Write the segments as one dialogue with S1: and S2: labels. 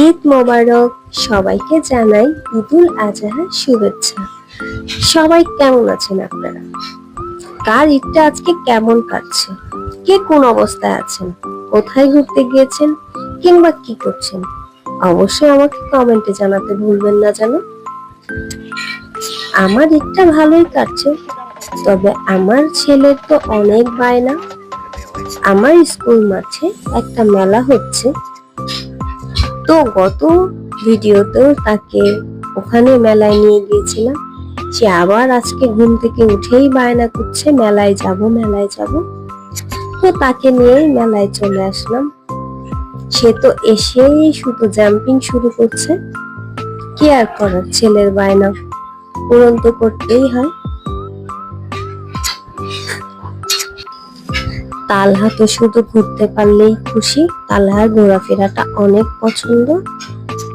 S1: ঈদ মোবারক। সবাইকে জানাই ঈদুল আজহার শুভেচ্ছা। সবাই কেমন আছেন আপনারা? কার ঈদটা আজকে কেমন কাটছে? কে কোন অবস্থায় আছেন? কোথায় ঘুরতে গিয়েছেন কিংবা কি করছেন? অবশ্যই আমাকে কমেন্টে জানাতে ভুলবেন না যেন। আমার ঈদটা ভালোই কাটছে, তবে আমার ছেলের তো অনেক বায়না। আমার স্কুল মাঠে একটা মেলা হচ্ছে, তো গত ভিডিওতেও তাকে ওখানে মেলায় নিয়ে গিয়েছিলাম। সে আবার আজকে ঘুম থেকে উঠেই বায়না করছে মেলায় যাব মেলায় যাব। তো তাকে নিয়েই মেলায় চলে আসলাম। সে তো এসেই শুধু জাম্পিং শুরু করছে। কি আর করার, ছেলের বায়না পূরণ তো করতেই হয়। তালহা তো শুধু ঘুরতে পারলেই খুশি। তালহার ঘোরাফেরাটা অনেক পছন্দ,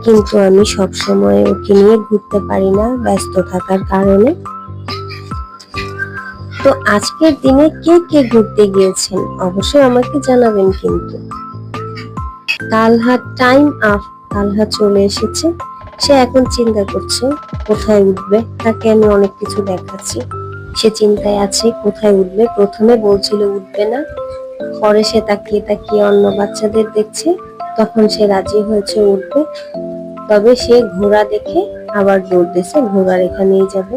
S1: কিন্তু আমি সব সময় ওকে নিয়ে ঘুরতে পারি না ব্যস্ত থাকার কারণে। তো আজকের দিনে কে কে ঘুরতে গিয়েছেন অবশ্যই আমাকে জানাবেন কিন্তু। তালহার টাইম আপ, তালহা চলে এসেছে। সে এখন চিন্তা করছে কোথায় উঠবে। তাকে আমি অনেক কিছু দেখাচ্ছি, সে চিন্তায় আছে কোথায় উঠবে। প্রথমে বলছিল উঠবে না, পরে সে তাকিয়ে তাকিয়ে অন্য বাচ্চাদের দেখছে, তখন সে রাজি হয়েছে উঠবে। তবে সে ঘোড়া দেখে আবার দৌড় দিছে, ঘোড়ার এখানেই যাবে।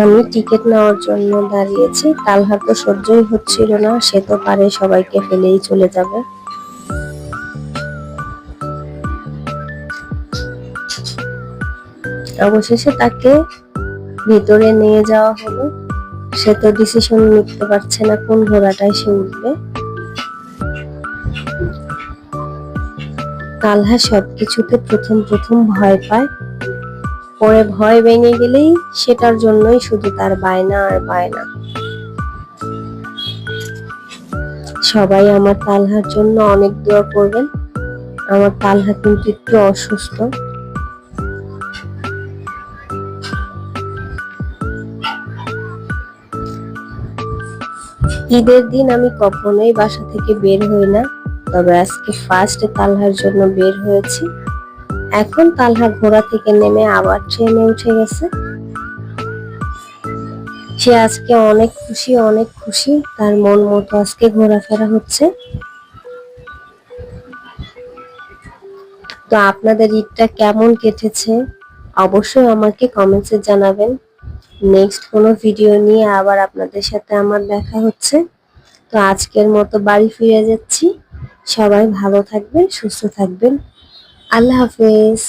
S1: আমি টিকিট নেওয়ার জন্য দাঁড়িয়েছি। তালহা তো সহ্যই হচ্ছিল না, সে তো পারে সবাইকে ফেলেই চলে যাবে। অবশেষে তাকে ভিতরে নিয়ে যাওয়া হলো। সে তো ডিসিশন নিতে পারছে না কোন ঘোড়াটায় সে উঠবে। তালহা সবকিছুতে প্রথম প্রথম ভয় পায়, পরে ভয় ভেঙে গেলেই সেটার জন্যই শুধু তার বায়না আর বায়না। সবাই আমার তালহার জন্য অনেক দোয়া করবেন। আমার তালহা কিন্তু একটু অসুস্থ। ঈদের দিন আমি কখনোই বাসা থেকে বের হই না, তবে আজকে ফার্স্ট তালহার জন্য বের হয়েছি। এখন তালহা ঘোড়া থেকে নেমে আবার ট্রেনে উঠে গেছে। সে আজকে অনেক খুশি, অনেক খুশি। তার মন মতো আজকে ঘোরাফেরা হচ্ছে। তো আপনাদের ঈদটা কেমন কেটেছে অবশ্যই আমাকে কমেন্টসে জানাবেন। নেক্সট কোনো ভিডিও নিয়ে আবার আপনাদের সাথে আমার দেখা হচ্ছে। তো আজকের মতো বাড়ি ফিরে যাচ্ছি। সবাই ভালো থাকবেন, সুস্থ থাকবেন। আল্লাহ হাফেজ।